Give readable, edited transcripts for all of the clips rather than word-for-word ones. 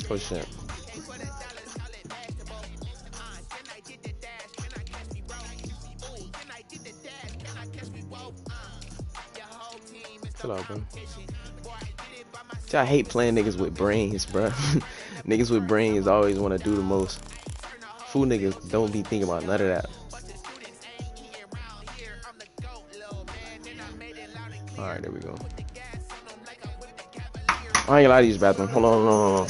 Oh shit. Chill out, bro. See, I hate playing niggas with brains, bro. Niggas with brains always want to do the most. Fool niggas don't be thinking about none of that. Alright, there we go. I ain't gonna lie to use bathroom. Hold on, hold on.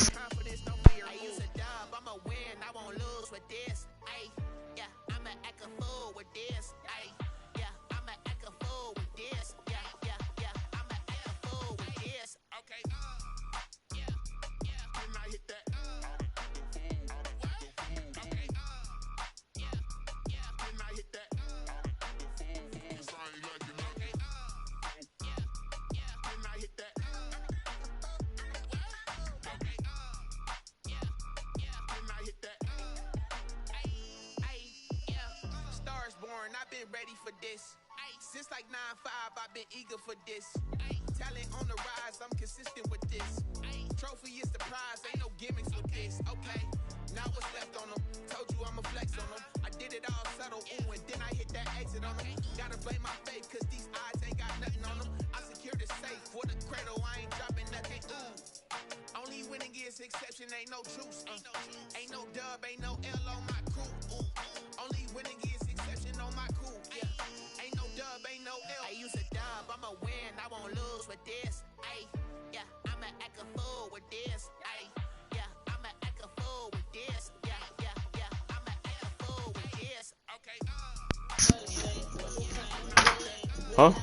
I've been ready for this. Since like 9-5, I've been eager for this. Talent on the rise, I'm consistent with this. Trophy is the prize, ain't no gimmicks with this. Okay, now what's left on them? Told you I'ma flex on them. I did it all subtle, ooh, and then I hit that exit on them. Gotta blame my faith, cause these odds ain't got nothing on them. I secured the safe for the cradle, I ain't dropping nothing, ooh. Only winning is exception, ain't no truce. Ain't no dub, ain't no L on my crew. Only winning is exception on my crew. Yeah. Ain't no dub, ain't no L. I use a dub, I'ma win, I won't lose with this. Ay, yeah, I'ma act a fool with this. Ay, yeah, I'ma act a fool with this. Yeah, yeah, yeah, I'ma act a fool with this. Okay. Huh?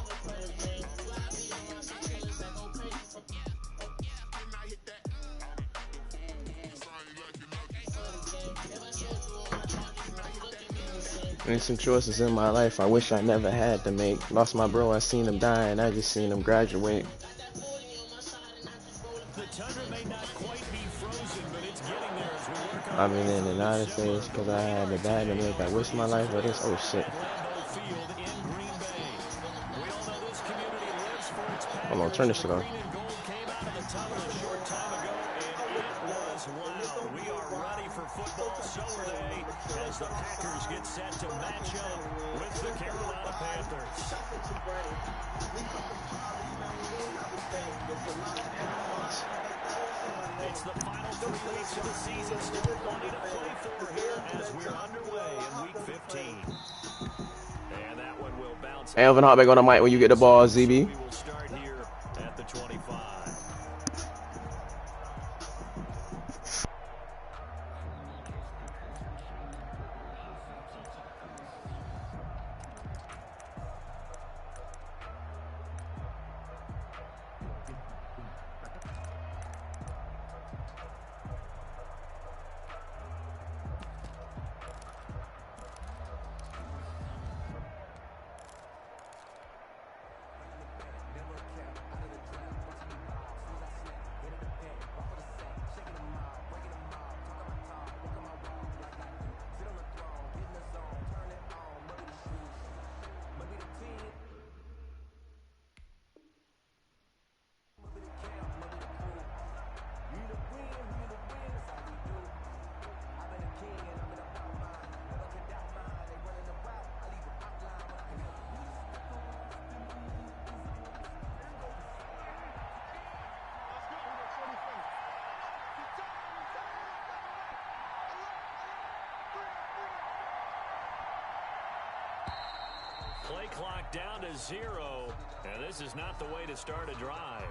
Made some choices in my life I wish I never had to make. Lost my bro, I seen him die, and I just seen him graduate. I've been in the United States because I had the bad to make. I wish my life was this. Oh shit. Hold on, turn this shit off. We are ready for football Saturday as the Packers get set to match up with the Carolina Panthers. It's the final 3 weeks of the season, still plenty to play for here as we're underway in Week 15. And that one will bounce. Hey, Elvin, hop back on the mic when you get the ball, ZB. We will start here at the 25. Play clock down to 0, and this is not the way to start a drive.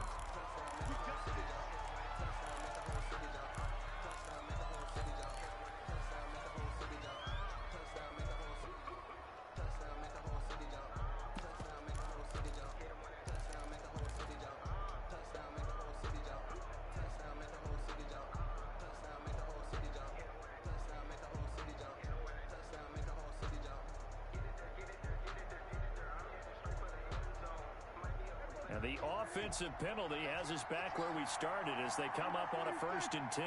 And the offensive penalty has us back where we started as they come up on a 1st and 10.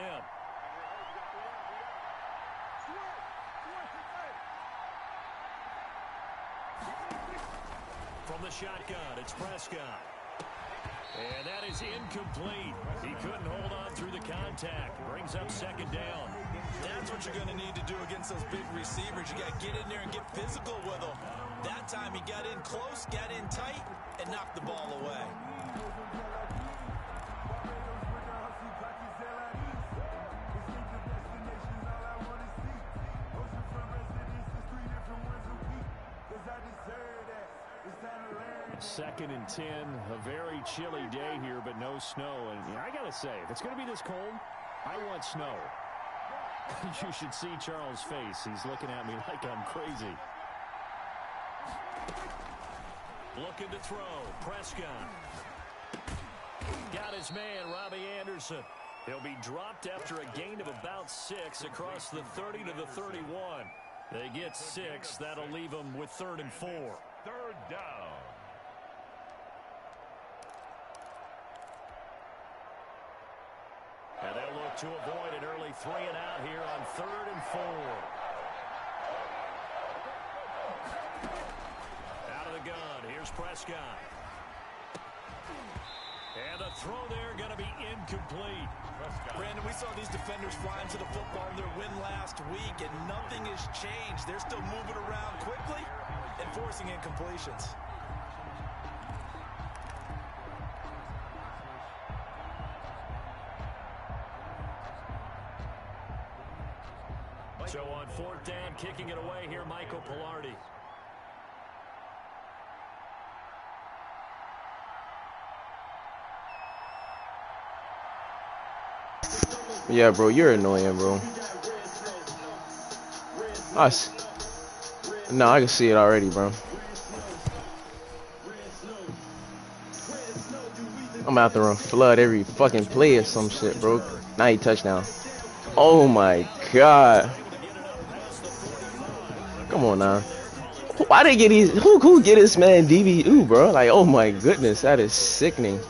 From the shotgun, it's Prescott. And that is incomplete. He couldn't hold on through the contact. Brings up second down. That's what you're going to need to do against those big receivers. You got to get in there and get physical with them. That time he got in close, got in tight, and knocked the ball away. Second and 10, a very chilly day here, but no snow. And I got to say, if it's going to be this cold, I want snow. You should see Charles' face. He's looking at me like I'm crazy. Looking to throw. Prescott. Got his man, Robbie Anderson. He'll be dropped after a gain of about 6 across the 30 to the 31. They get 6. That'll leave them with 3rd and 4. 3rd down. And they'll look to avoid an early 3 and out here on 3rd and 4. Out of the gun. Here's Prescott. And the throw there going to be incomplete. Brandon, we saw these defenders flying to the football in their win last week, and nothing has changed. They're still moving around quickly and forcing incompletions. So on 4th down, kicking it away here, Michael Pilardi. Yeah, bro, you're annoying, bro. No, I can see it already, bro. I'm out there on flood every fucking play or some shit, bro. 90 touchdown. Oh my god. Come on now. Why they get these? Who get this man DVU, bro? Like, oh my goodness, that is sickening.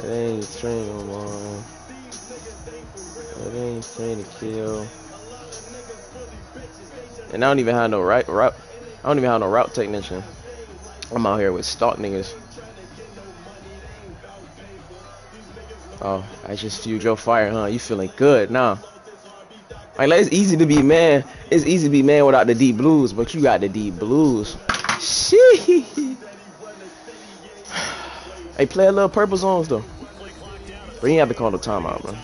It ain't train no more. It ain't train to kill. And I don't even have no route. I don't even have no route technician. I'm out here with stalk niggas. Oh, I just fueled your fire, huh? You feeling good now? Like, it's easy to be man. It's easy to be man without the deep blues, but you got the deep blues. Shit. Hey, play a little purple songs though. But you have to call the timeout, bro.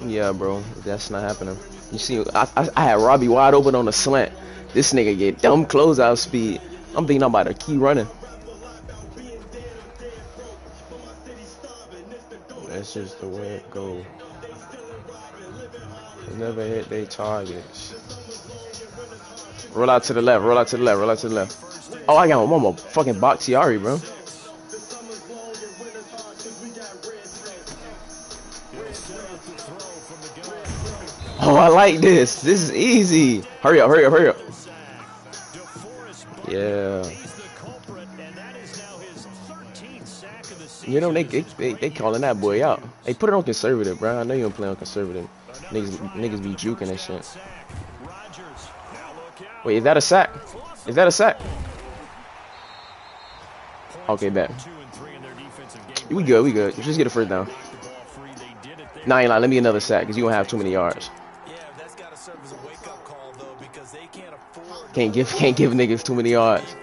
Yeah, bro, that's not happening. You see, I had Robbie wide open on the slant. This nigga get dumb closeout speed. I'm thinking I'm about to keep running. That's just the way it goes. Never hit their targets. Roll out to the left, roll out to the left, roll out to the left. Oh, I got one more fucking Bakhtiari, bro. Oh, I like this. This is easy. Hurry up, hurry up, hurry up. Yeah. You know, they calling that boy out. Hey, put it on conservative, bro. I know you don't play on conservative. Niggas be juking and shit. Wait, is that a sack? Is that a sack? Okay, bet. We good, we good. Just get a 1st down. Nah, ain't like, let me another sack, because you don't have too many yards. Can't give niggas too many yards.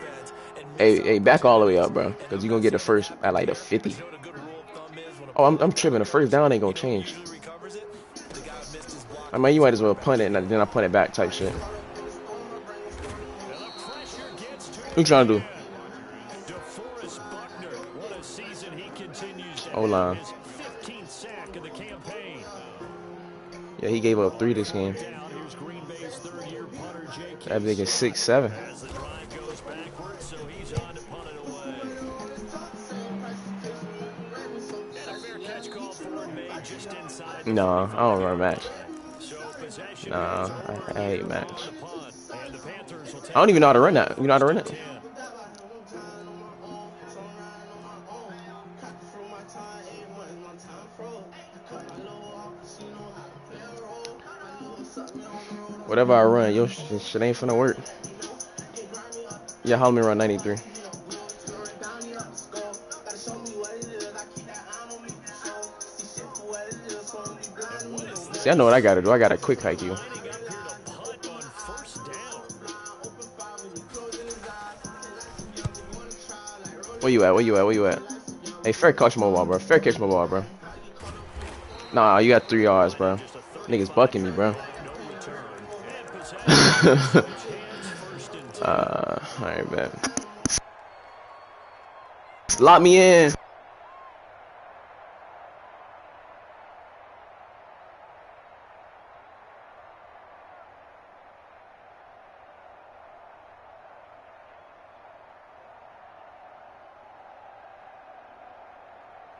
Hey, back all the way up, bro, because you're going to get the 1st at like the 50. Oh, I'm tripping. The 1st down ain't going to change. I mean, you might as well punt it, and then I punt it back type shit. What you trying to do? O-line. Yeah, he gave up 3 this game. That big is 6'7". No, I don't run match. Nah, I hate match. I don't even know how to run that. You know how to run it? Whatever I run, yo, shit ain't finna work. Yeah, help me run 93. See, I know what I gotta do. I gotta quick hike you. Where you at? Where you at? Where you at? Hey, fair catch my ball, bro. Fair catch my ball, bro. Nah, you got 3 yards, bro. Niggas bucking me, bro. Alright, man. Lock me in.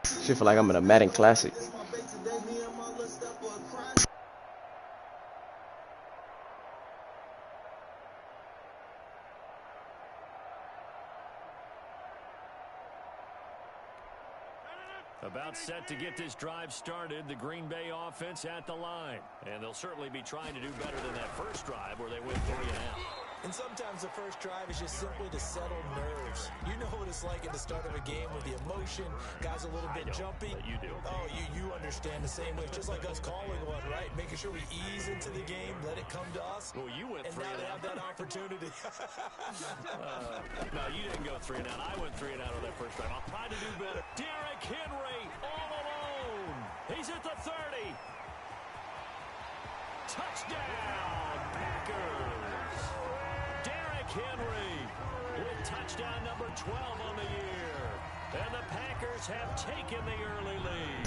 Shit feel like I'm in a Madden Classic. About set to get this drive started, the Green Bay offense at the line. And they'll certainly be trying to do better than that first drive where they went 3 and out. And sometimes the first drive is just simply to settle nerves. You know what it's like at the start of a game with the emotion, guys a little bit jumpy. You do. Oh, you understand the same way. Just like us calling one, right? Making sure we ease into the game, let it come to us. Well, you went and 3 now and they out. have that opportunity. No, you didn't go 3 and out. I went 3 and out on that first drive. I'll try to do better. Derrick Henry all alone. He's at the 30. Touchdown, Packers. Derrick Henry with touchdown number 12 on the year. And the Packers have taken the early lead.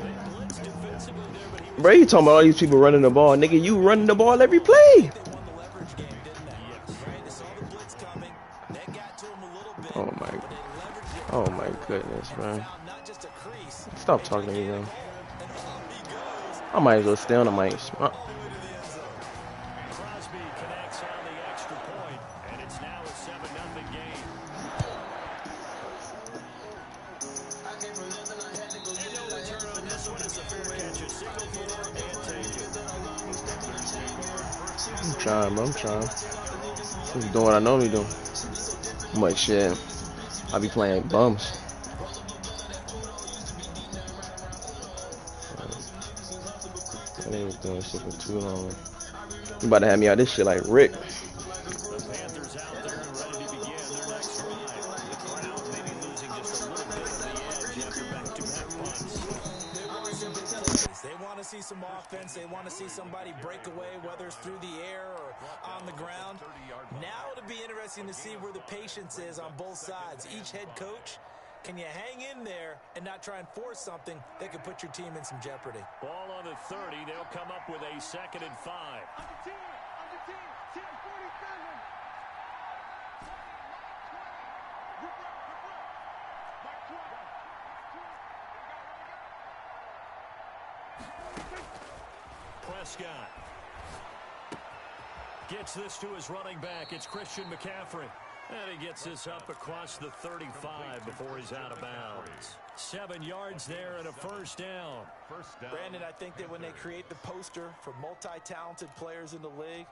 They blitzed defensively there, but he was... Bro, you talking about all these people running the ball. Nigga, you running the ball every play. Oh my goodness, man. Stop talking to me, man. I might as well stay on the mic. Crosby connects on the extra point, and it's now a 7-0 game. And no return on this one as the fair catch is signaled for and taken. I'm trying, bro. I'm trying. I'm doing what I normally do. But shit, I be playing bums. They was doing shit for too long. You about to have me out this shit like Rick. The Panthers out there and ready to begin their next drive. The crowd maybe losing just a little bit of the edge after back-to-back punts. They want to see some offense. They want to see somebody break away, whether it's through the air or on the ground. Now it'll be interesting to see where the patience is on both sides. Each head coach, can you hang in there and not try and force something that could put your team in some jeopardy? Ball on the 30. They'll come up with a 2nd and 5. Prescott gets this to his running back. It's Christian McCaffrey. And he gets this up across the 35 before he's out of bounds. 7 yards there and a first down. Brandon, I think that when they create the poster for multi-talented players in the league,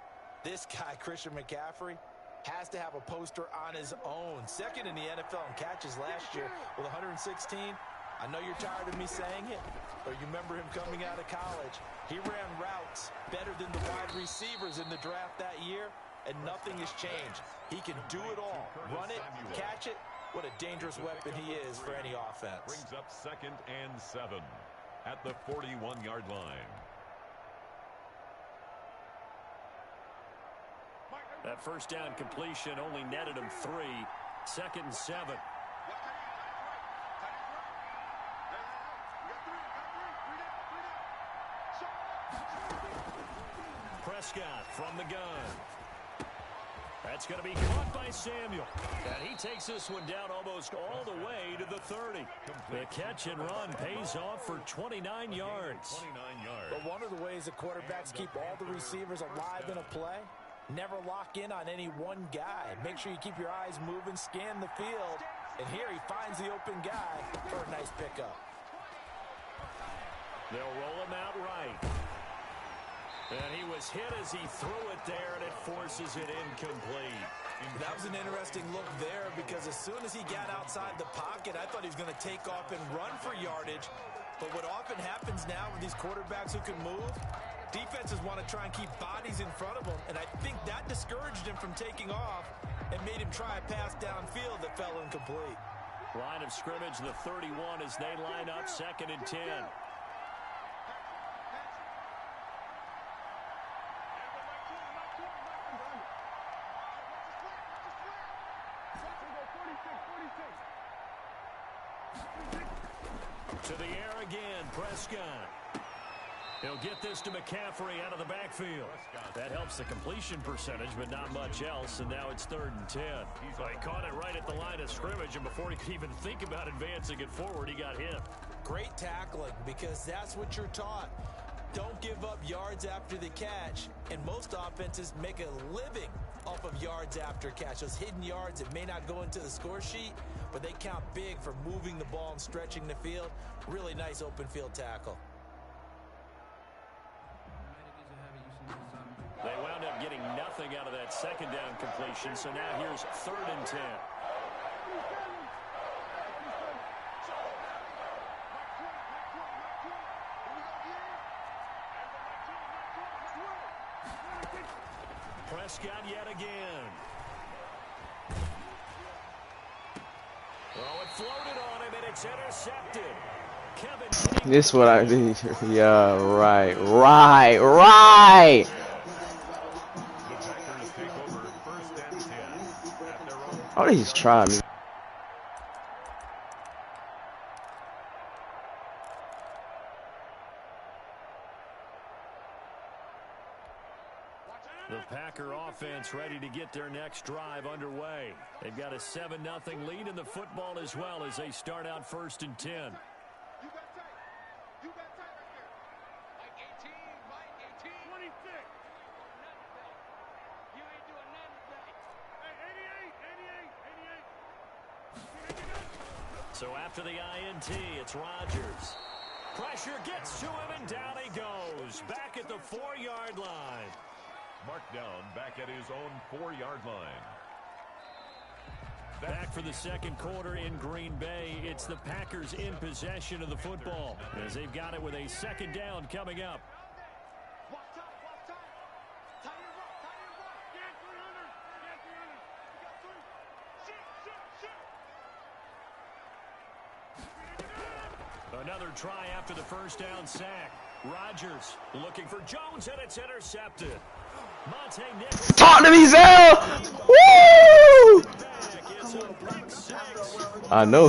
this guy, Christian McCaffrey, has to have a poster on his own. 2nd in the NFL in catches last year with 116. I know you're tired of me saying it, but you remember him coming out of college. He ran routes better than the wide receivers in the draft that year, and nothing has changed. He can do it all. Run it, catch it. What a dangerous weapon he is for any offense. Brings up 2nd and 7 at the 41-yard line. That first down completion only netted him 3. 2nd and 7. Prescott from the gun. That's going to be caught by Samuel. And he takes this one down almost all the way to the 30. The catch and run pays off for 29 yards. 29 yards. But one of the ways the quarterbacks keep all the receivers alive in a play, never lock in on any one guy. Make sure you keep your eyes moving, scan the field. And here he finds the open guy for a nice pickup. They'll roll him out right. And he was hit as he threw it there, and it forces it incomplete. That was an interesting look there because as soon as he got outside the pocket, I thought he was going to take off and run for yardage. But what often happens now with these quarterbacks who can move, defenses want to try and keep bodies in front of them, and I think that discouraged him from taking off and made him try a pass downfield that fell incomplete. Line of scrimmage, the 31 as they line up 2nd and 10. To the air again, Prescott. He'll get this to McCaffrey out of the backfield. That helps the completion percentage, but not much else, and now it's 3rd and 10. So he caught it right at the line of scrimmage, and before he could even think about advancing it forward, he got hit. Great tackling, because that's what you're taught. Don't give up yards after the catch, and most offenses make a living off of yards after catch. Those hidden yards that may not go into the score sheet, but they count big for moving the ball and stretching the field. Really nice open field tackle. They wound up getting nothing out of that 2nd down completion, so now here's 3rd and 10. Prescott yet again. Oh, it floated on him, and it's intercepted. Kevin. This what I did. Yeah, right. Oh, they just tried me. The Packer offense ready to get their next drive underway. They've got a 7-0 lead in the football as well as they start out 1st and 10. So after the INT, it's Rodgers. Pressure gets to him, and down he goes. Back at the 4-yard line. Marked down back at his own 4-yard line. Back for the 2nd quarter in Green Bay. It's the Packers in possession of the football as they've got it with a 2nd down coming up. Another try after the 1st down sack. Rodgers looking for Jones, and it's intercepted. Monte Nichols. Talk to me, Zell! Woo! I know.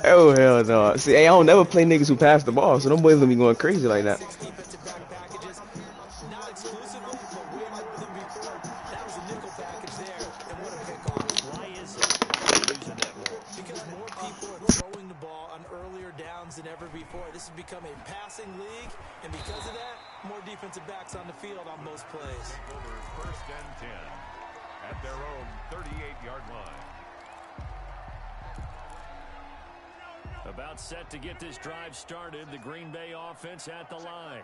Oh, hell no. See, hey, I don't never play niggas who pass the ball, so them boys gonna be going crazy like that. Than ever before. This has become a passing league, and because of that, more defensive backs on the field on most plays. Over 1st and 10 at their own 38-yard line. About set to get this drive started. The Green Bay offense at the line.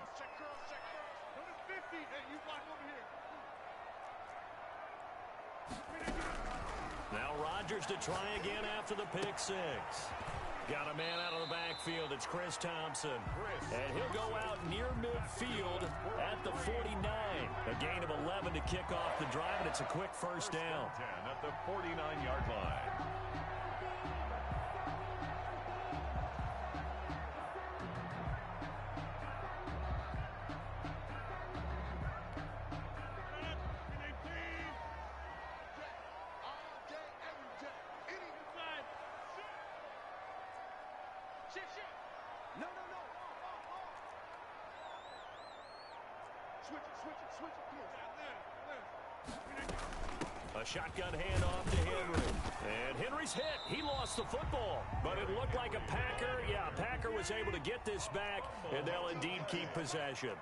Now Rodgers to try again after the pick 6. Got a man out of the backfield. It's Chris Thompson. And he'll go out near midfield at the 49. A gain of 11 to kick off the drive, and it's a quick 1st down. 10 at the 49-yard line. A shotgun handoff to Henry. And Henry's hit. He lost the football. But it looked like a Packer. Yeah, a Packer was able to get this back, and they'll indeed keep possession.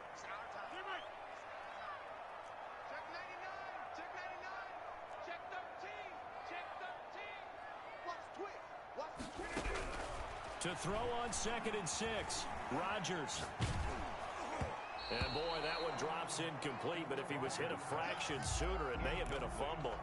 To throw on 2nd and 6. Rodgers. And boy, that one drops incomplete, but if he was hit a fraction sooner, it may have been a fumble.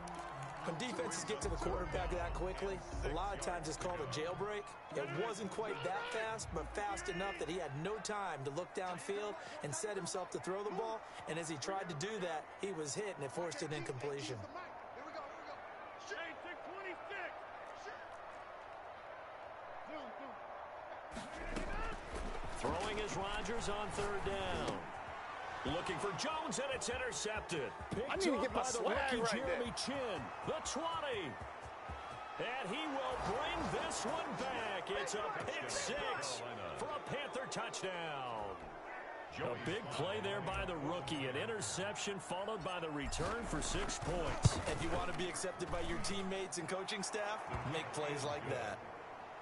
When defenses get to the quarterback that quickly, a lot of times it's called a jailbreak. It wasn't quite that fast, but fast enough that he had no time to look downfield and set himself to throw the ball. And as he tried to do that, he was hit, and it forced an incompletion. Throwing is Rodgers on 3rd down. Looking for Jones, and it's intercepted. Picked up by the rookie Jeremy Chin. The 20. And he will bring this one back. It's a pick 6 for a Panther touchdown. A big play there by the rookie. An interception followed by the return for 6 points. If you want to be accepted by your teammates and coaching staff, make plays like that.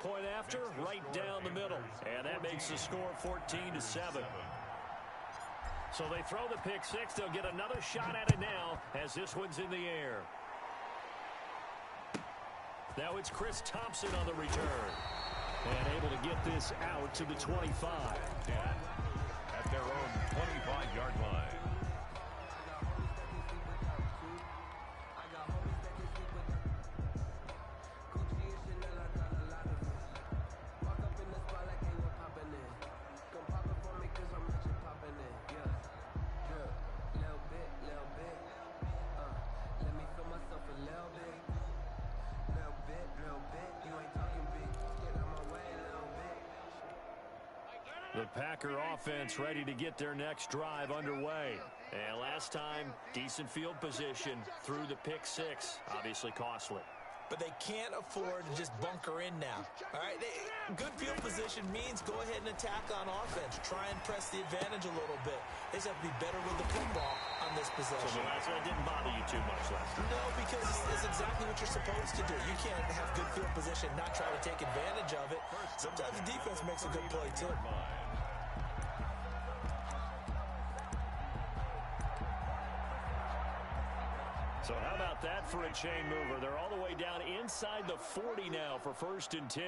Point after, right down the middle. And that makes the score 14-7. So they throw the pick 6. They'll get another shot at it now as this one's in the air. Now it's Chris Thompson on the return. And able to get this out to the 25. At their own 25-yard line. The Packer offense ready to get their next drive underway. And last time, decent field position through the pick 6. Obviously costly. But they can't afford to just bunker in now. All right, good field position means go ahead and attack on offense. Try and press the advantage a little bit. They just have to be better with the football on this possession. So that didn't bother you too much last time. No, because it's exactly what you're supposed to do. You can't have good field position, not try to take advantage of it. Sometimes the defense makes a good play too. So how about that for a chain mover? They're all the way down inside the 40 now for 1st and 10.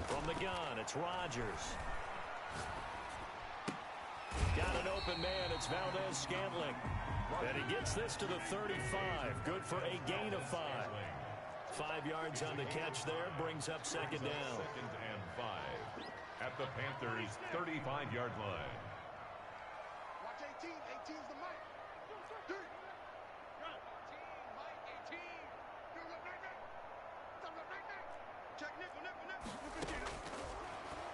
From the gun, it's Rodgers. Got an open man, it's Valdez-Scantling. And he gets this to the 35. Good for a gain of 5. 5 yards on the catch there. Brings up 2nd down. 2nd and 5. At the Panthers' 35-yard line. Watch 18. 18's the mic.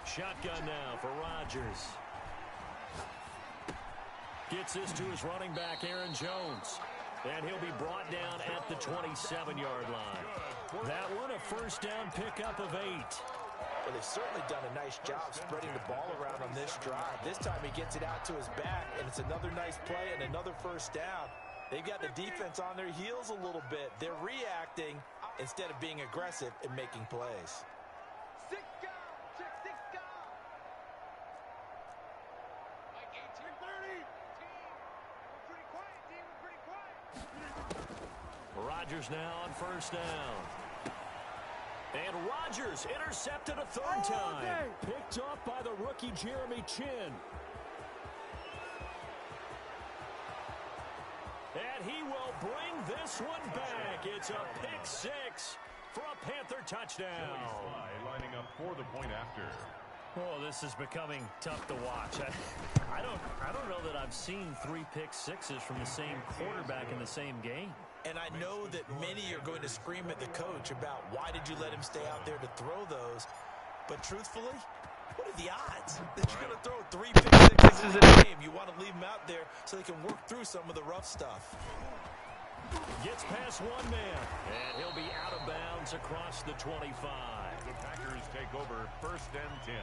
Shotgun now for Rodgers. Gets this to his running back, Aaron Jones. And he'll be brought down at the 27-yard line. That one, a 1st down pickup of 8. Well, they've certainly done a nice job spreading the ball around on this drive. This time he gets it out to his back, and it's another nice play and another 1st down. They've got the defense on their heels a little bit. They're reacting instead of being aggressive and making plays. Rodgers now on 1st down. And Rodgers intercepted a 3rd time. Picked up by the rookie Jeremy Chin. And he will bring this one back. It's a pick 6 for a Panther touchdown. Lining up for the point after. Oh, this is becoming tough to watch. I don't know that I've seen 3 pick 6s from the same quarterback in the same game. And I know that many are going to scream at the coach about why did you let him stay out there to throw those. But truthfully, what are the odds that you're going to throw 3 pick 6s in a game? You want to leave them out there so they can work through some of the rough stuff. Gets past one man, and he'll be out of bounds across the 25. The Packers take over 1st and 10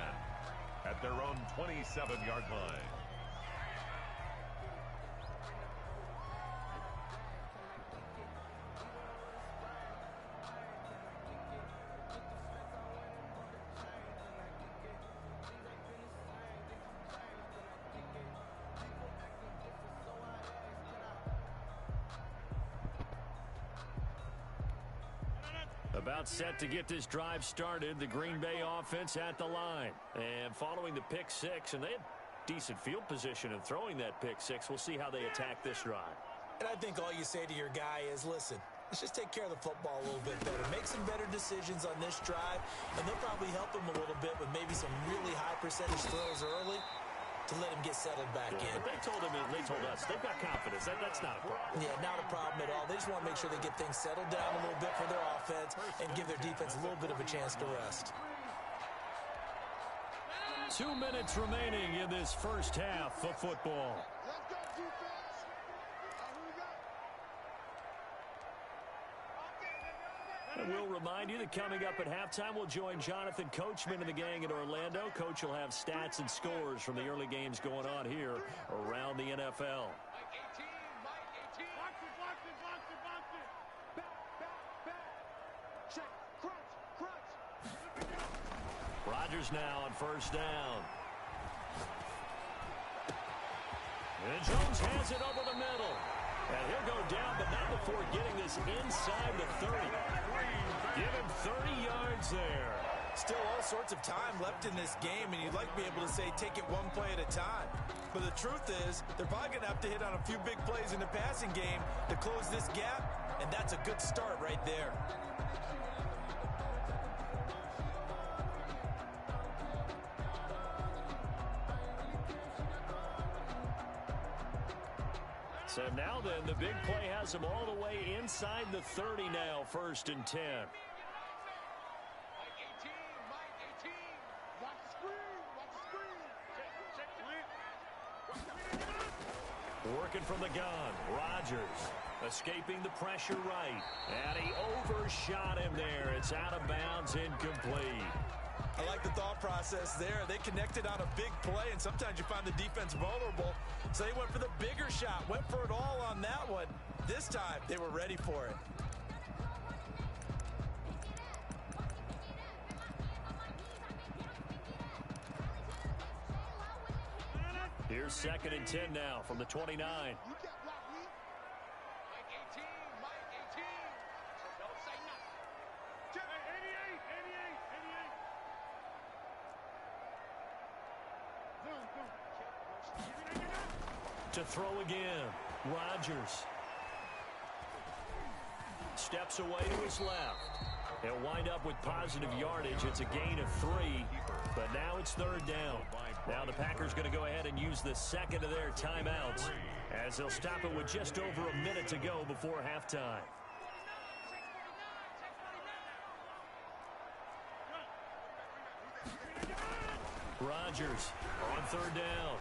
at their own 27-yard line. About set to get this drive started, the Green Bay offense at the line. And following the pick six, and they had decent field position in throwing that pick six. We'll see how they attack this drive. And I think all you say to your guy is, listen, let's just take care of the football a little bit better. Make some better decisions on this drive, and they'll probably help him a little bit with maybe some really high percentage throws early to let him get settled back in. But they told us they've got confidence. That's not a problem. Yeah, not a problem at all. They just want to make sure they get things settled down a little bit for their offense and give their defense a little bit of a chance to rest. 2 minutes remaining in this first half of football. And we'll remind you that coming up at halftime, we'll join Jonathan Coachman and the gang in Orlando. Coach will have stats and scores from the early games going on here around the NFL. Rodgers now on first down. And Jones has it over the middle. And he'll go down, but not before getting this inside the 30. Give him 30 yards there. Still all sorts of time left in this game, and you'd like to be able to say take it one play at a time. But the truth is, they're probably going to have to hit on a few big plays in the passing game to close this gap, and that's a good start right there. So now then, the big play has them all the way inside the 30 now, 1st and 10. Working from the gun, Rodgers escaping the pressure right, and he overshot him there. It's out of bounds, incomplete. I like the thought process there. They connected on a big play, and sometimes you find the defense vulnerable. So they went for the bigger shot, went for it all on that one. This time, they were ready for it. Here's 2nd and 10 now from the 29. To throw again, Rodgers. Steps away to his left. He'll wind up with positive yardage. It's a gain of 3, but now it's 3rd down. Now the Packers going to go ahead and use the second of their timeouts as they'll stop it with just over a minute to go before halftime. Rodgers on 3rd down.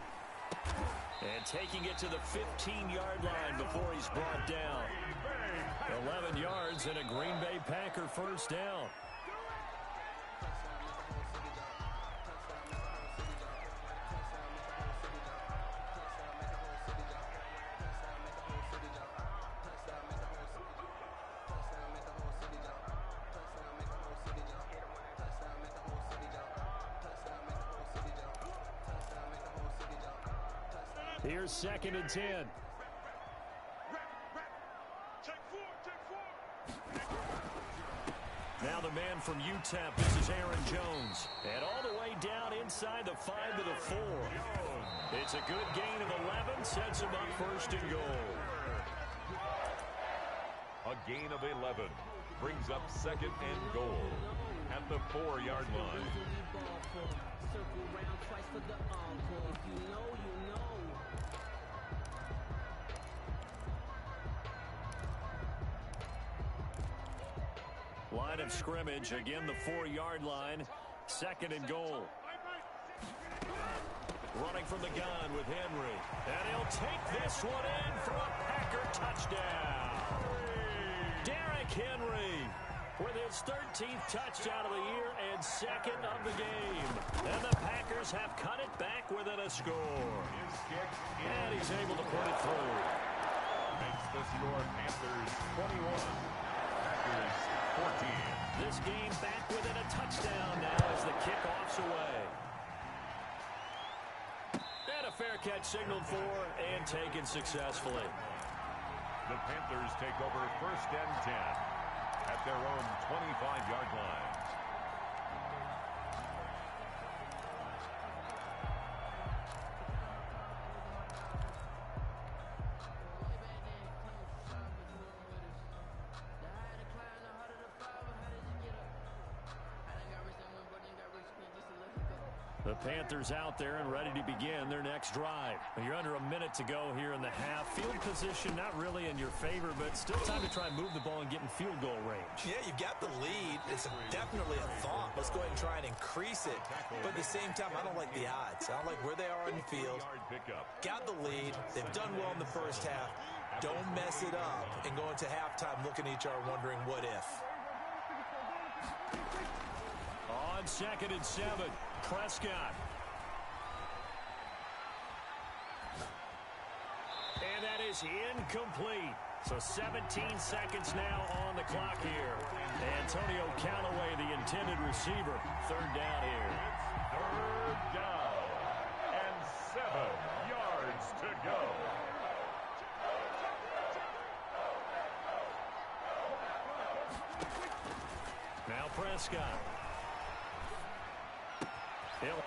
And taking it to the 15-yard line before he's brought down. 11 yards and a Green Bay Packer 1st down. Here's 2nd and 10. Now the man from UTEP, this is Aaron Jones. And all the way down inside the 5 to the 4. It's a good gain of 11, sets him up 1st and goal. A gain of 11 brings up 2nd and goal at the 4-yard line. Line of scrimmage, again the 4-yard line, 2nd and goal. Running from the gun with Henry. And he'll take this one in for a Packer touchdown. Derrick Henry with his 13th touchdown of the year and 2nd of the game. And the Packers have cut it back within a score. And he's able to put it through. Makes the score Panthers 21, Packers 14. This game back within a touchdown now as the kickoff's away. And a fair catch signaled for and taken successfully. The Panthers take over 1st and 10. at their own 25-yard line. The Panthers out there and ready to begin their next drive. You're under a minute to go here in the half. Field position not really in your favor, but still time to try and move the ball and get in field goal range. Yeah, you've got the lead. It's definitely a thought. Let's go ahead and try and increase it. But at the same time, I don't like the odds. I don't like where they are in the field. Got the lead. They've done well in the first half. Don't mess it up and go into halftime looking at each other wondering what if. On 2nd and 7, Prescott. And that is incomplete. So 17 seconds now on the clock here. Antonio Callaway, the intended receiver. 3rd down here. Third down and 7 yards to go. Now Prescott.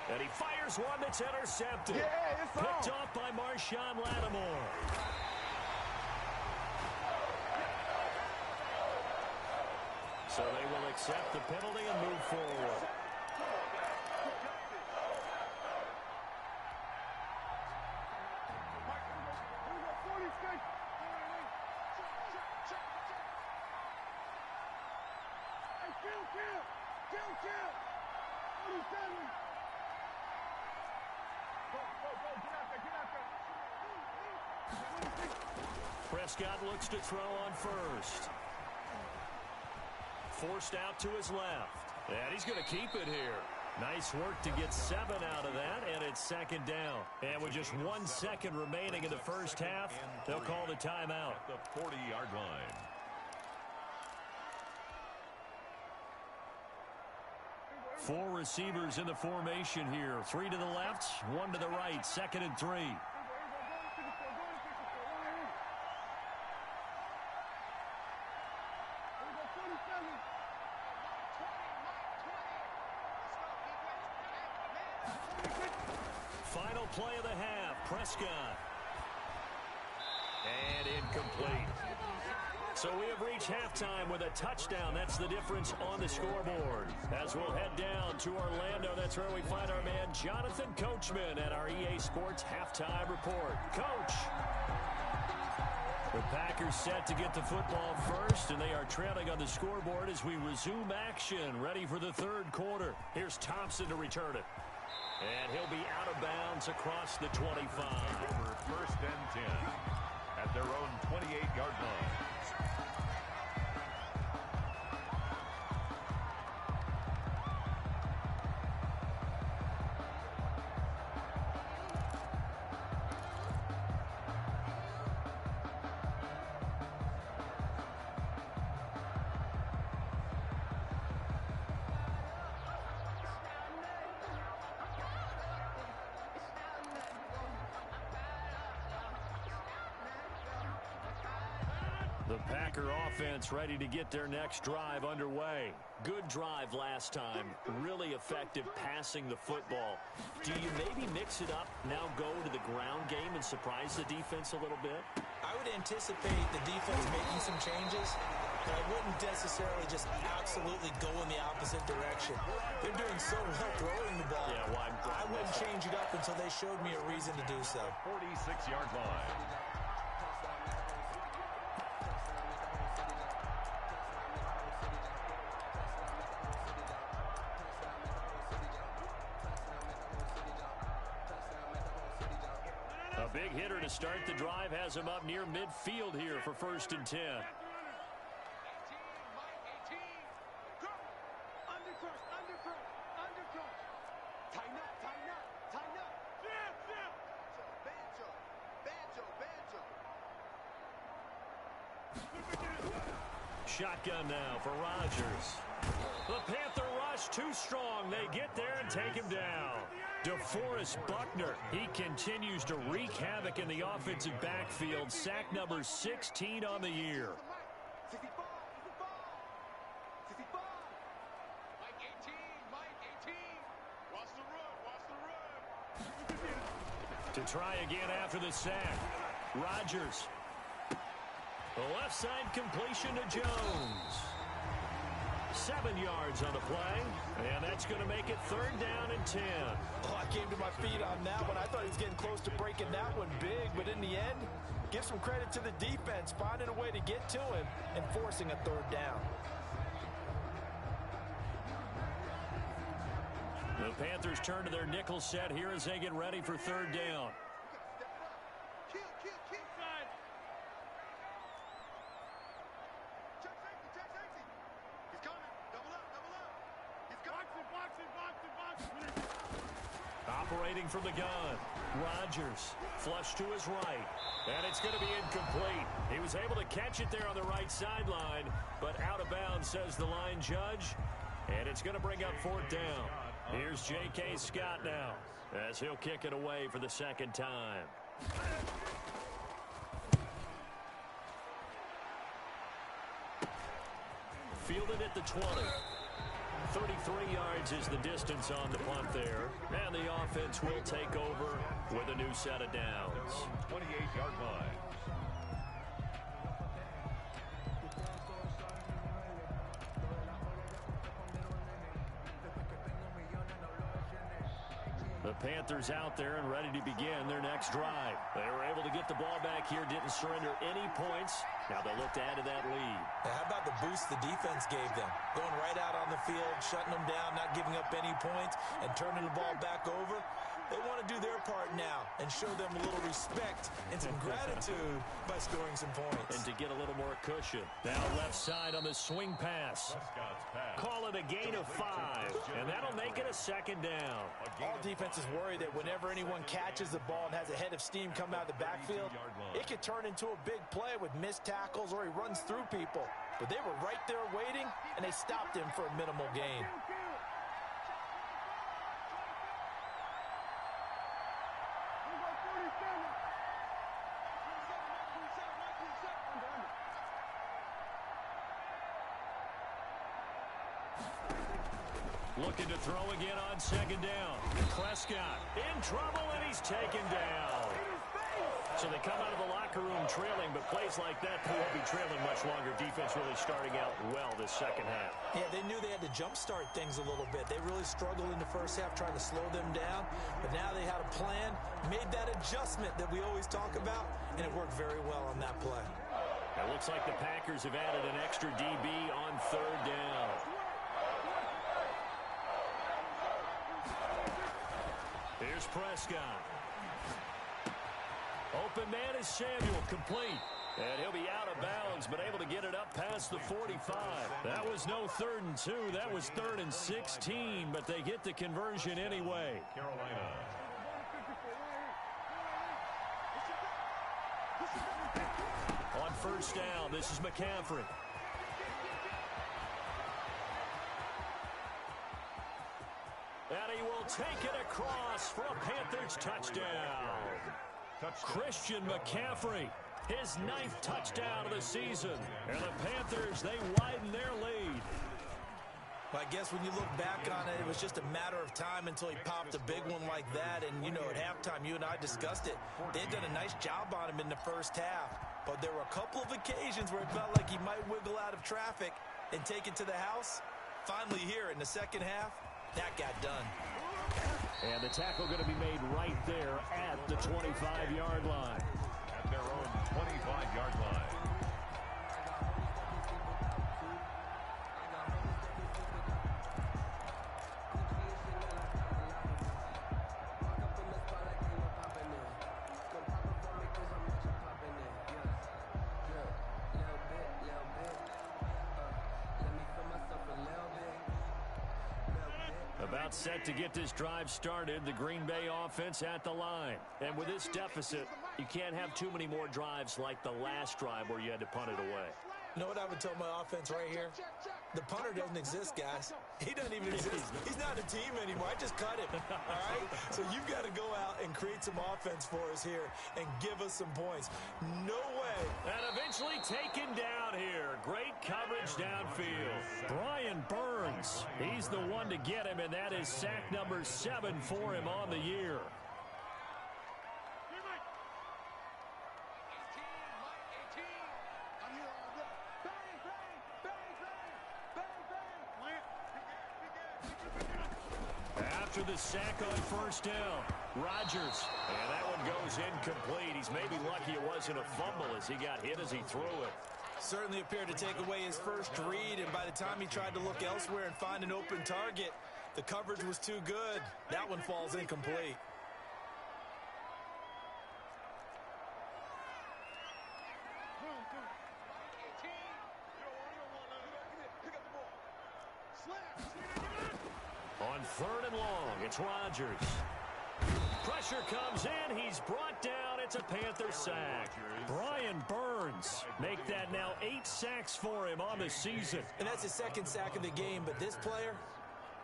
And he fires one that's intercepted. Picked off by Marshawn Lattimore. So they will accept the penalty and move forward. Prescott looks to throw on first. Forced out to his left. And he's going to keep it here. Nice work to get 7 out of that, and it's 2nd down. And with just 1 second remaining in the first half, they'll call the timeout. At the 40-yard line. Four receivers in the formation here. 3 to the left, 1 to the right. 2nd and 3. Final play of the half. Prescott. And incomplete. So we have reached halftime with a touchdown. That's the difference on the scoreboard. As we'll head down to Orlando, that's where we find our man Jonathan Coachman at our EA Sports Halftime Report. Coach. The Packers set to get the football first, and they are trailing on the scoreboard as we resume action, ready for the 3rd quarter. Here's Thompson to return it. And he'll be out of bounds across the 25. Over 1st and 10 at their own 28-yard line. The Packer offense ready to get their next drive underway. Good drive last time. Really effective passing the football. Do you maybe mix it up, now go to the ground game and surprise the defense a little bit? I would anticipate the defense making some changes, but I wouldn't necessarily just absolutely go in the opposite direction. They're doing so well throwing the ball. Yeah, well, I wouldn't change it up until they showed me a reason to do so. 46-yard line. A big hitter to start the drive has him up near midfield here for 1st and 10. Shotgun now for Rodgers. The Panther rush too strong. They get there and take him down. DeForest Buckner, he continues to wreak havoc in the offensive backfield. Sack number 16 on the year. To try again after the sack. Rodgers. The left side completion to Jones. 7 yards on the play, and that's going to make it 3rd down and 10. Oh, I came to my feet on that one. I thought he was getting close to breaking that one big, but in the end, give some credit to the defense, finding a way to get to him and forcing a 3rd down. The Panthers turn to their nickel set here as they get ready for 3rd down. Operating from the gun, Rodgers, flush to his right, and it's going to be incomplete. He was able to catch it there on the right sideline, but out of bounds, says the line judge, and it's going to bring up 4th down. Here's J.K. Scott now, as he'll kick it away for the 2nd time. Fielded at the 20. 33 yards is the distance on the punt there. And the offense will take over with a new set of downs. 28-yard line. The Panthers out there and ready to begin their next drive. They were able to get the ball back here, didn't surrender any points. Now they look to add to that lead. How about the boost the defense gave them? Going right out on the field, shutting them down, not giving up any points, and turning the ball back over. They want to do their part now and show them a little respect and some gratitude by scoring some points. And to get a little more cushion. Now left side on the swing pass. Call it a gain of 5, and that'll make it a 2nd down. All defenses worry that whenever anyone catches the ball and has a head of steam come out of the backfield, it could turn into a big play with missed tackles or he runs through people. But they were right there waiting, and they stopped him for a minimal gain. Looking to throw again on 2nd down. Prescott in trouble, and he's taken down. So they come out of the locker room trailing, but plays like that won't be trailing much longer. Defense really starting out well this 2nd half. Yeah, they knew they had to jumpstart things a little bit. They really struggled in the 1st half trying to slow them down, but now they had a plan, made that adjustment that we always talk about, and it worked very well on that play. It looks like the Packers have added an extra DB on 3rd down. Here's Prescott. Open man is Samuel, complete. And he'll be out of bounds, but able to get it up past the 45. That was no 3rd and 2. That was 3rd and 16, but they get the conversion anyway. Carolina. On 1st down, this is McCaffrey. And he will take it across for a Panthers touchdown. Christian McCaffrey, his 9th touchdown of the season. And the Panthers, they widen their lead. Well, I guess when you look back on it, it was just a matter of time until he popped a big one like that. And, you know, at halftime, you and I discussed it. They had done a nice job on him in the 1st half. But there were a couple of occasions where it felt like he might wiggle out of traffic and take it to the house. Finally here in the 2nd half, that got done. And the tackle going to be made right there at the 25-yard line. At their own 25-yard line. About set to get this drive started, the Green Bay offense at the line. And with this deficit, you can't have too many more drives like the last drive where you had to punt it away. You know what I would tell my offense right here? The punter doesn't exist, guys. He doesn't even exist. He's not a team anymore. I just cut him, all right? So you've got to go out and create some offense for us here and give us some points. No way. And eventually taken down here. Great coverage downfield. Brian Burns, he's the one to get him, and that is sack number 7 for him on the year. after the sack on first down. Rodgers. And that one goes incomplete. He's maybe lucky it wasn't a fumble as he got hit as he threw it. Certainly appeared to take away his first read, and by the time he tried to look elsewhere and find an open target, the coverage was too good. That one falls incomplete. On 3rd and long, it's Rodgers. Pressure comes in. He's brought down. It's a Panther sack. Brian Burns make that now 8 sacks for him on the season. And that's his second sack of the game, but this player,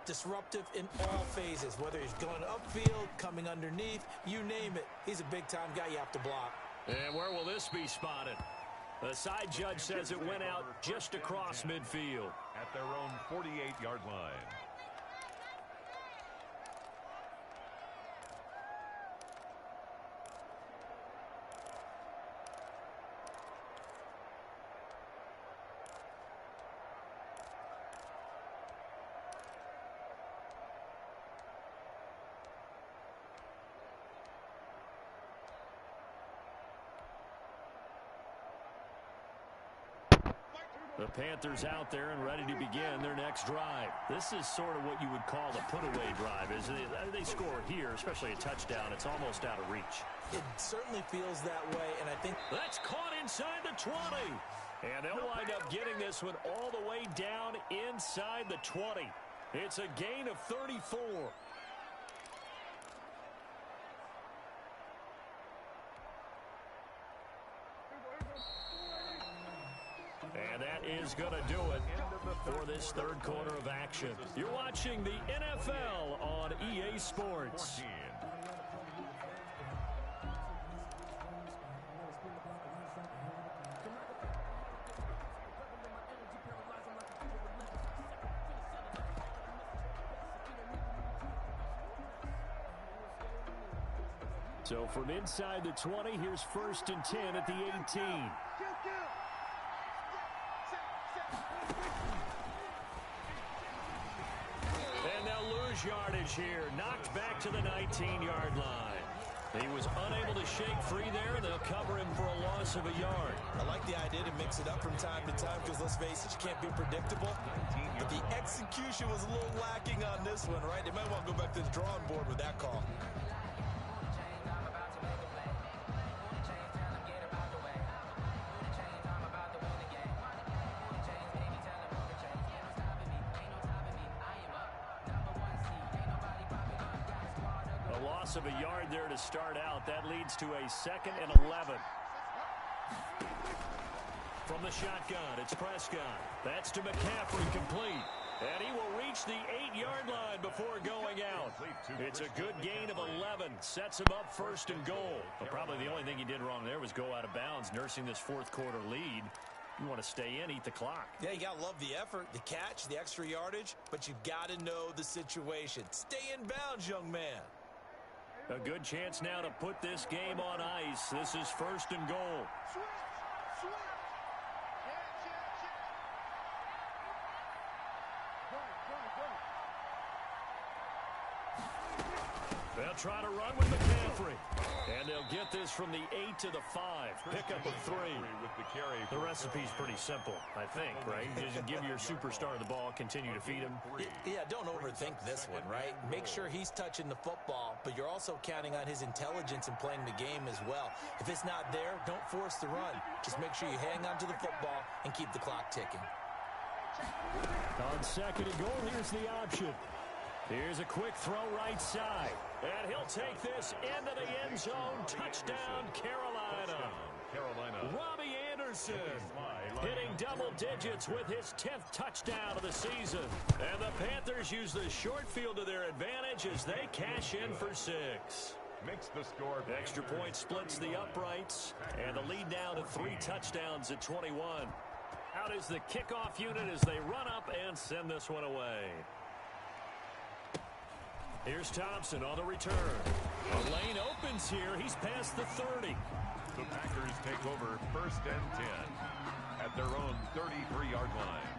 disruptive in all phases, whether he's going upfield, coming underneath, you name it. He's a big-time guy you have to block. And where will this be spotted? The side judge says it went out just across midfield. At their own 48-yard line. The Panthers out there and ready to begin their next drive. This is sort of what you would call a put-away drive, isn't it? They score here, especially a touchdown. It's almost out of reach. It certainly feels that way, and I think that's caught inside the 20. And they'll wind up getting this one all the way down inside the 20. It's a gain of 34. And that is going to do it for this third quarter of action. You're watching the NFL on EA Sports. So from inside the 20, here's 1st and 10 at the 18. Yardage here, knocked back to the 19-yard line. He was unable to shake free there, and they'll cover him for a loss of a yard. I like the idea to mix it up from time to time because, let's face it, you can't be predictable. But the execution was a little lacking on this one, right? They might want to go back to the drawing board with that call. Of a yard there to start out. That leads to a 2nd and 11. From the shotgun, it's Prescott. That's to McCaffrey, complete. And he will reach the 8-yard line before going out. It's a good gain of 11. Sets him up 1st and goal. But probably the only thing he did wrong there was go out of bounds, nursing this 4th quarter lead. You want to stay in, eat the clock. Yeah, you got to love the effort, the catch, the extra yardage, but you've got to know the situation. Stay in bounds, young man. A good chance now to put this game on ice. This is 1st and goal. They'll try to run with McCaffrey. And they'll get this from the 8 to the 5. Pickup of 3. The recipe's pretty simple, I think, right? Just give your superstar the ball, continue to feed him. Yeah, don't overthink this one, right? Make sure he's touching the football, but you're also counting on his intelligence in playing the game as well. If it's not there, don't force the run. Just make sure you hang on to the football and keep the clock ticking. On 2nd and goal, here's the option. Here's a quick throw right side. And he'll take this into the end zone. Touchdown, Carolina. Robbie Anderson hitting double digits with his 10th touchdown of the season. And the Panthers use the short field to their advantage as they cash in for 6. Makes the score. Extra point splits the uprights. And the lead now to 3 touchdowns at 21. Out is the kickoff unit as they run up and send this one away. Here's Thompson on the return. A lane opens here. He's past the 30. The Packers take over 1st and 10 at their own 33-yard line.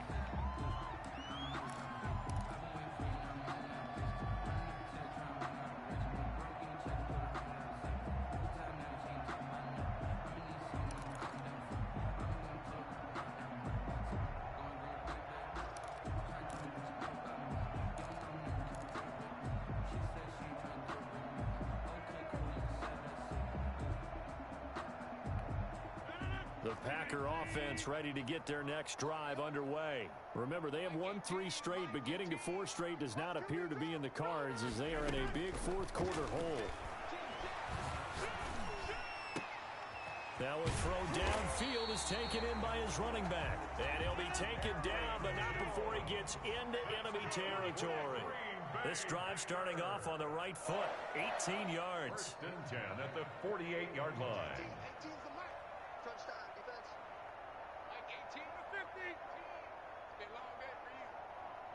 The Packer offense ready to get their next drive underway. Remember, they have won 3 straight, but getting to 4 straight does not appear to be in the cards as they are in a big fourth quarter hole. That one thrown downfield is taken in by his running back. And he'll be taken down, but not before he gets into enemy territory. This drive starting off on the right foot, 18 yards. 1st and 10 at the 48-yard line. 18's the mark. Touchdown, defense. Like 18 to 50. It's been a long day for you.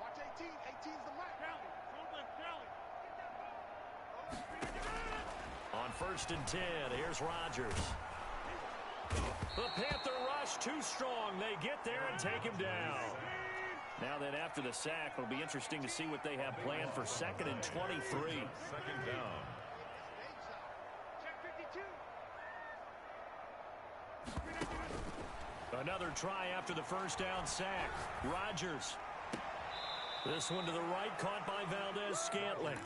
Watch 18. 18's the mark. Rally. Rally. On 1st and 10, here's Rodgers. The Panther rush too strong. They get there and take him down. Now then, after the sack, it'll be interesting to see what they have planned for 2nd and 23. 2nd down. Another try after the 1st down sack. Rodgers. This one to the right, caught by Valdez-Scantling.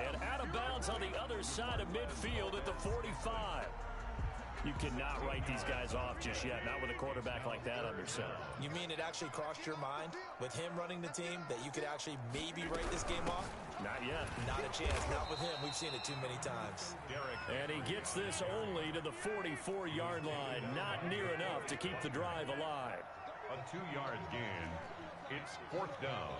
And out of bounds on the other side of midfield at the 45. You cannot write these guys off just yet, not with a quarterback like that under center. You mean it actually crossed your mind with him running the team that you could actually maybe write this game off? Not yet. Not a chance. Not with him. We've seen it too many times. And he gets this only to the 44-yard line. Not near enough to keep the drive alive. A 2-yard gain. It's 4th down.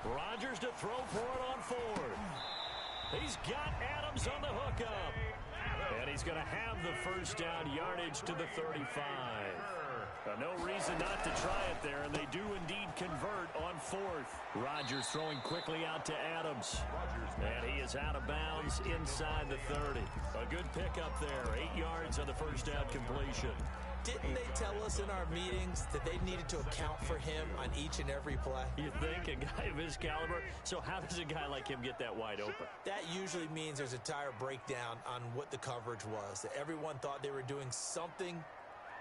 Rodgers to throw for it on 4th. He's got Adams on the hookup. And he's going to have the 1st down yardage to the 35. No reason not to try it there, and they do indeed convert on 4th. Rodgers throwing quickly out to Adams. And he is out of bounds inside the 30. A good pickup there, 8 yards on the 1st down completion. Didn't they tell us in our meetings that they needed to account for him on each and every play? You think, a guy of his caliber? So how does a guy like him get that wide open? That usually means there's a entire breakdown on what the coverage was. That everyone thought they were doing something,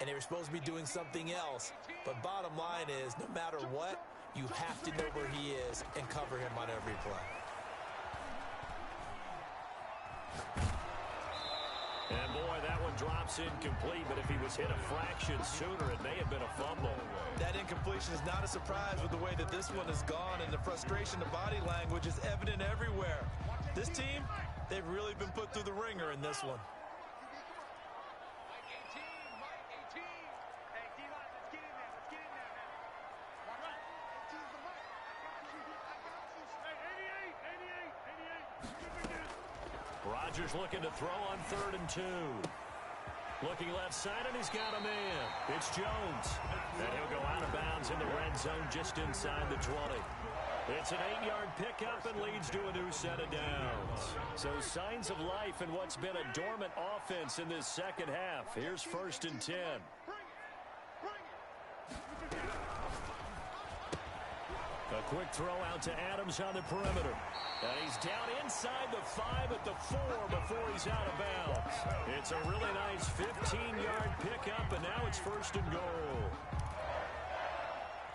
and they were supposed to be doing something else. But bottom line is, no matter what, you have to know where he is and cover him on every play. And boy, that one drops incomplete, but if he was hit a fraction sooner, it may have been a fumble. That incompletion is not a surprise with the way that this one has gone, and the frustration, the body language is evident everywhere. This team, they've really been put through the ringer in this one. Rodgers looking to throw on 3rd and 2. Looking left side, and he's got a man. It's Jones. And he'll go out of bounds in the red zone just inside the 20. It's an 8-yard pickup and leads to a new set of downs. So signs of life in what's been a dormant offense in this second half. Here's 1st and 10. A quick throw out to Adams on the perimeter. And he's down inside the 5 at the 4 before he's out of bounds. It's a really nice 15-yard pickup, and now it's 1st and goal.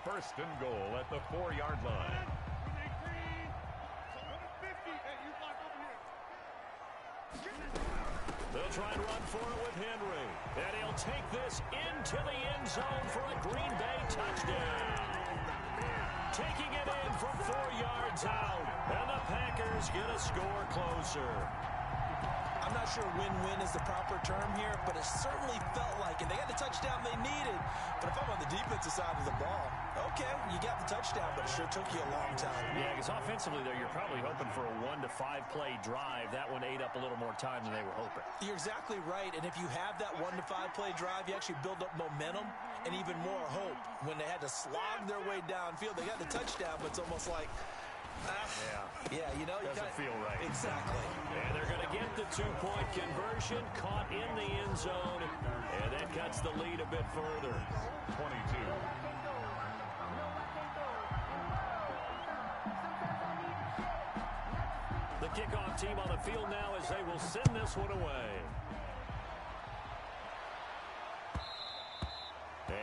1st and goal at the 4-yard line. They'll try and run for it with Henry. And he'll take this into the end zone for a Green Bay touchdown. Taking it in from 4 yards out. And the Packers get a score closer. I'm not sure win-win is the proper term here, but it certainly felt like it. They got the touchdown they needed. But if I'm on the defensive side of the ball, okay, you got the touchdown, but it sure took you a long time. Yeah, because offensively, though, you're probably hoping for a 1 to 5 play drive. That one ate up a little more time than they were hoping. You're exactly right, and if you have that 1 to 5 play drive, you actually build up momentum and even more hope. When they had to slog their way downfield, they got the touchdown, but it's almost like, yeah, you know, doesn't feel right. Exactly. And they're going to get the 2-point conversion, caught in the end zone, and that cuts the lead a bit further. 22. The kickoff team on the field now as they will send this one away.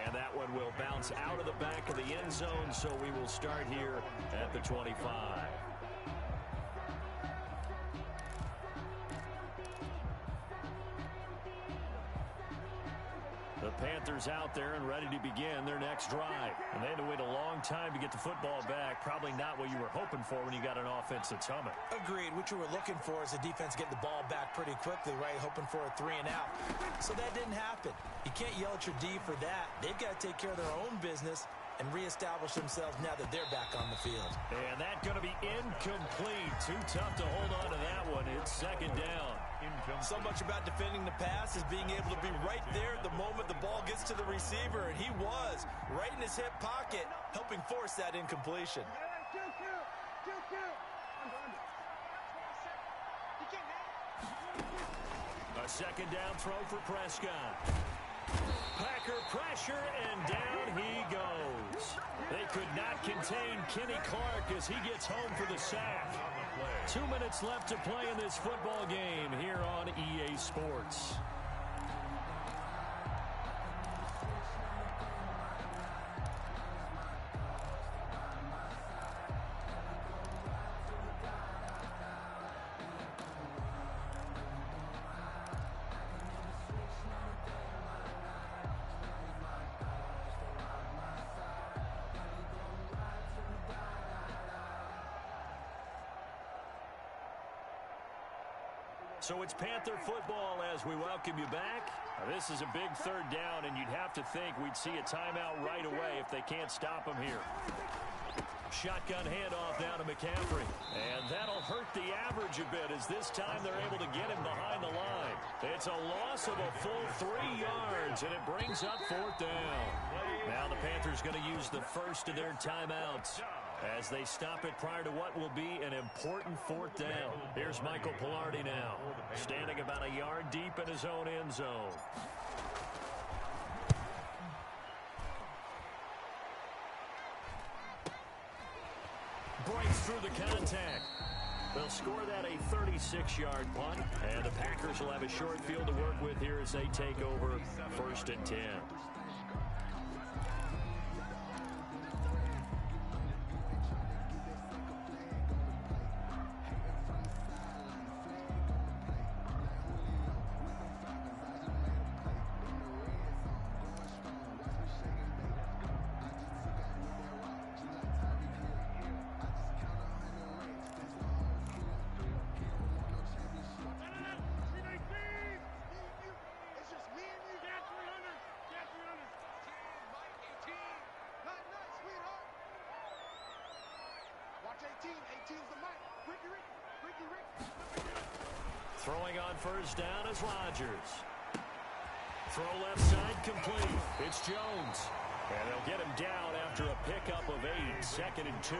And that one will bounce out of the back of the end zone, so we will start here at the 25. Panthers out there and ready to begin their next drive. And they had to wait a long time to get the football back. Probably not what you were hoping for when you got an offense that's humming. Agreed. What you were looking for is the defense getting the ball back pretty quickly, right? Hoping for a 3-and-out. So that didn't happen. You can't yell at your D for that. They've got to take care of their own business and reestablish themselves now that they're back on the field. And that's going to be incomplete. Too tough to hold on to that one. It's second down. So much about defending the pass is being able to be right there at the moment the ball gets to the receiver, and he was right in his hip pocket, helping force that incompletion. A second down throw for Prescott. Packer pressure, and down he goes. They could not contain Kenny Clark as he gets home for the sack. 2 minutes left to play in this football game here on EA Sports. So it's Panther football as we welcome you back. Now, this is a big third down, and you'd have to think we'd see a timeout right away if they can't stop him here. Shotgun handoff down to McCaffrey. And that'll hurt the average a bit as this time they're able to get him behind the line. It's a loss of a full 3 yards, and it brings up fourth down. Now the Panthers going to use the first of their timeouts as they stop it prior to what will be an important fourth down. Here's Michael Pilardi now, standing about a yard deep in his own end zone. Breaks through the contact. They'll score that a 36-yard punt, and the Packers will have a short field to work with here as they take over 1st and 10. Throwing on first down is Rodgers. Throw left side complete. It's Jones. And they'll get him down after a pickup of 8, 2nd and 2.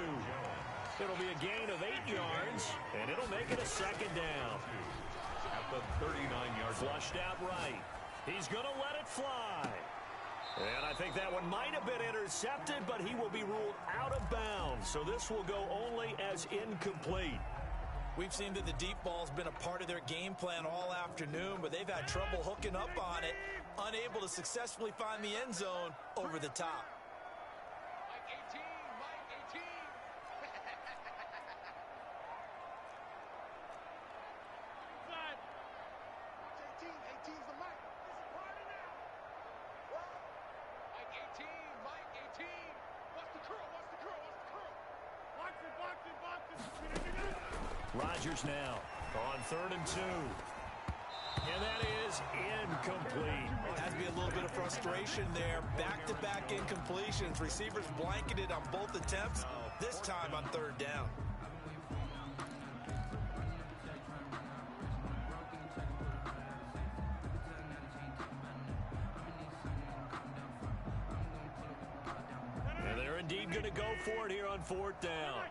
It'll be a gain of 8 yards, and it'll make it a second down. At the 39-yard Flushed out right. He's going to let it fly. And I think that one might have been intercepted, but he will be ruled out of bounds. So this will go only as incomplete. We've seen that the deep ball's been a part of their game plan all afternoon, but they've had trouble hooking up on it, unable to successfully find the end zone over the top. Mike 18, Mike 18. Inside. Watch 18, 18's the Mike. This is party now. Mike 18, Mike 18. What's the curl? What's the curl? What's the curl? Box it, box it, box it. Rodgers now on 3rd and 2. And that is incomplete. Has to be a little bit of frustration there. Back-to-back incompletions. Receivers blanketed on both attempts, this time on 3rd down. And they're indeed going to go for it here on 4th down.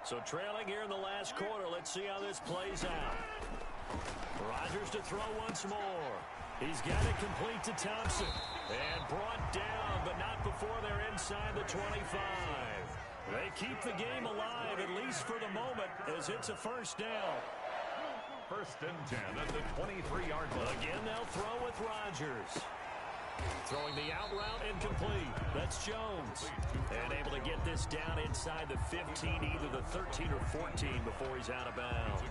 So trailing here in the last quarter. Let's see how this plays out. Rodgers to throw once more. He's got it complete to Thompson. And brought down, but not before they're inside the 25. They keep the game alive, at least for the moment, as it's a first down. 1st and 10 at the 23-yard line. Again, they'll throw with Rodgers. Throwing the out route incomplete. That's Jones. And able to get this down inside the 15, either the 13 or 14 before he's out of bounds.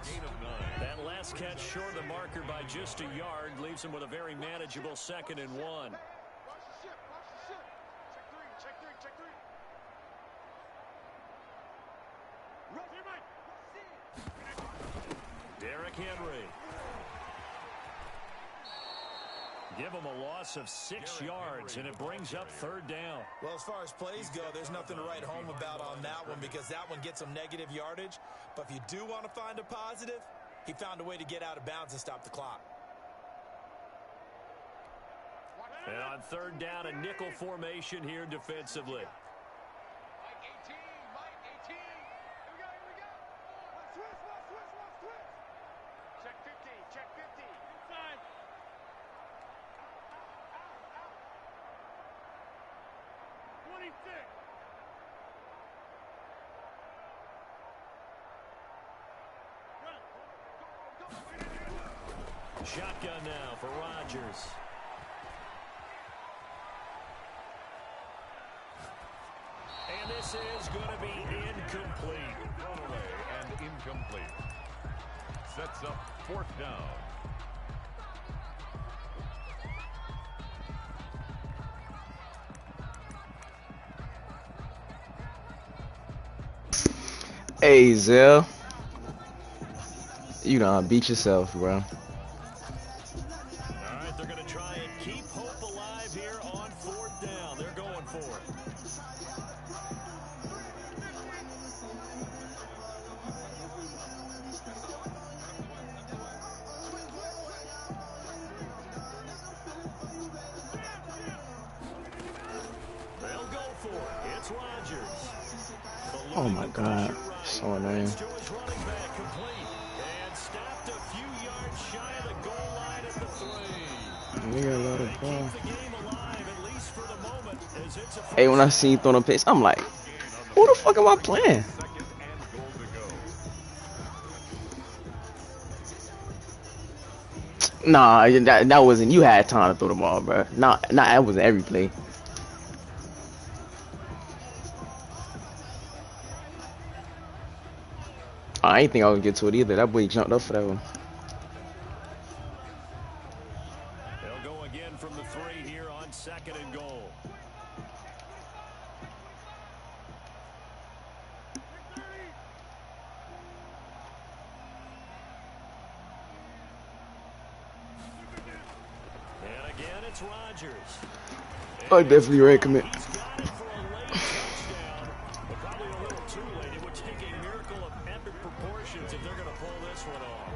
That last catch short of the marker by just a yard leaves him with a very manageable 2nd and 1. Derrick Henry. Give him a loss of 6 yards, and it brings up 3rd down. Well, as far as plays go, there's nothing to write home about on that one because that one gets some negative yardage. But if you do want to find a positive, he found a way to get out of bounds and stop the clock. And on 3rd down, a nickel formation here defensively. Mike 18, Mike 18. Here we go, here we go. Switch. Check 50, check 50. Inside. 26. Shotgun now for Rodgers. And this is going to be incomplete. Thrown away and incomplete. Sets up 4th down. Hey, Zell. You done beat yourself, bro. All right, they're going to try and keep hope alive here on 4th down. They're going for it. They'll go for it. It's Rodgers. Oh my God. So annoying. To his running back, complete. And stopped a few yards shy of the goal line at the 3. Nigga, let They it keep go. the game alive, at least for the moment, as it's a Hey, when I seen you throwing a pace, I'm like, who the fuck am I playing? 2nd and goal to go. Nah, that wasn't. You had time to throw the ball, bro. Nah, that wasn't every play. I ain't think I would get to it either. That boy jumped up for that one. They'll go again from the 3 here on 2nd and goal. And again, it's Rodgers. I definitely recommend. He's got it for a late touchdown, but probably a little too late. It would take a miracle of epic proportions if they're going to pull this one off.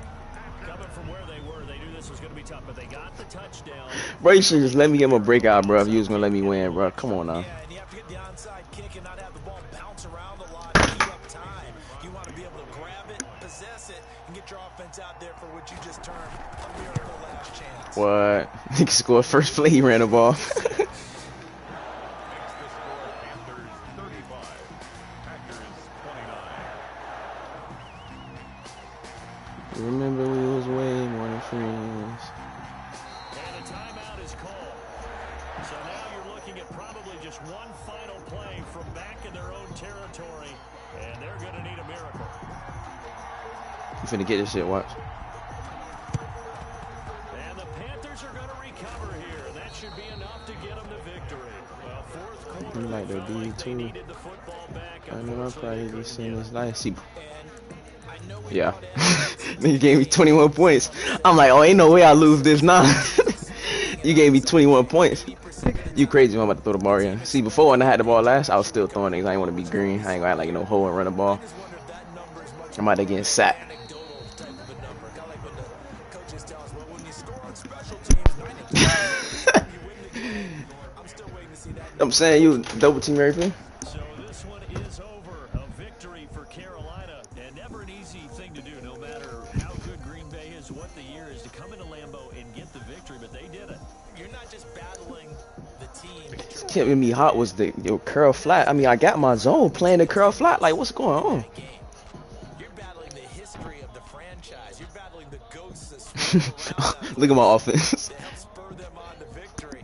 Coming from where they were, they knew this was going to be tough, but they got the touchdown. Bro, you should just let me get my breakout, bro. If you was gonna let me win, bro. Come on now. Yeah, and you have to get the onside kick and not have the ball bounce around a lot and eat up time. You want to be able to grab it, possess it, and get your offense out there for what you just termed a miracle last chance. What? He scored first play. He ran the ball. Makes the score Panthers 35. Packers 29. Remember we was way more than friends. And a timeout is called. So now you're looking at probably just one final play from back in their own territory, and they're going to need a miracle. You finna get this shit, watch. And the Panthers are going to recover here. That should be enough to get them the victory. Well, 4th quarter, You like they the felt like D they too. needed the football back. I know I probably Unfortunately, just they seen couldn't this get it. live. See, And I know we yeah. brought in- Nigga gave me 21 points. I'm like, oh, ain't no way I lose this now. You gave me 21 points. You crazy when I'm about to throw the ball in. See, before when I had the ball last, I was still throwing things. I ain't want to be green. I ain't gonna act like no hole and run the ball. just wonder if that number is much I'm about to get sacked. anecdotal type of a number. Kind of like when the coaches tell us, well, when you score on special teams, 92, you win the game. I'm still waiting to see that. I'm saying you double team everything. So this one is over. A victory for Carolina, and never an easy thing to do, no matter how good Green Bay is, what the year is, to come into Lambeau and get the victory, but they did it. You're not just battling the team. That you're Kept me hot was the curl flat. I mean, I got my zone playing the curl flat. Like, what's going on? game. You're battling the history of the franchise. You're battling the ghosts that swirl around that Look at my offense. to help spur them on to victory.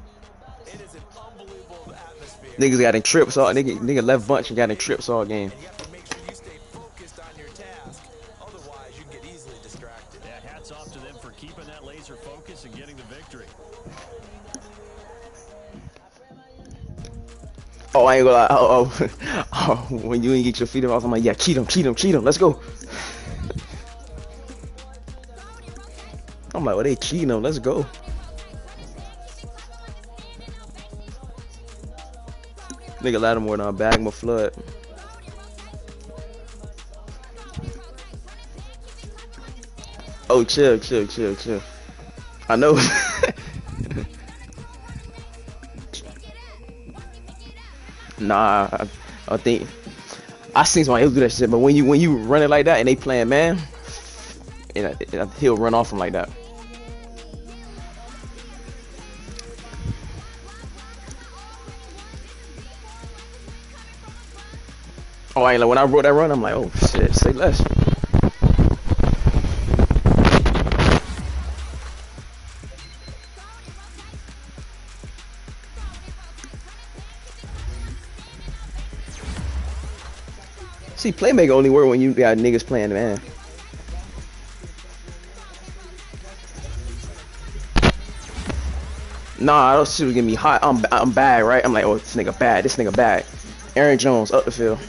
It is an unbelievable atmosphere. Niggas got in trips all. Nigga left bunch and got in trips all game. And you have to make sure you stay focused on your task. Otherwise, you can get easily distracted. Yeah, hats off to them for keeping that laser focus and getting the victory. Oh, I ain't gonna lie. Oh, when you ain't get your feet off, I'm like, yeah, keep him, let's go. I'm like, well, they cheating them. Let's go. Nigga Lattimore on bag my flood. Oh, chill. I know. Nah, I think I seen somebody else do that shit. But when you run it like that and they playing man, he'll run off him like that. Oh, I ain't like when I wrote that run, I'm like, oh shit, say less. See, playmaker only work when you got niggas playing man. Nah, those shit was getting me hot. I'm bad, right? I'm like, oh, this nigga bad. Aaron Jones up the field.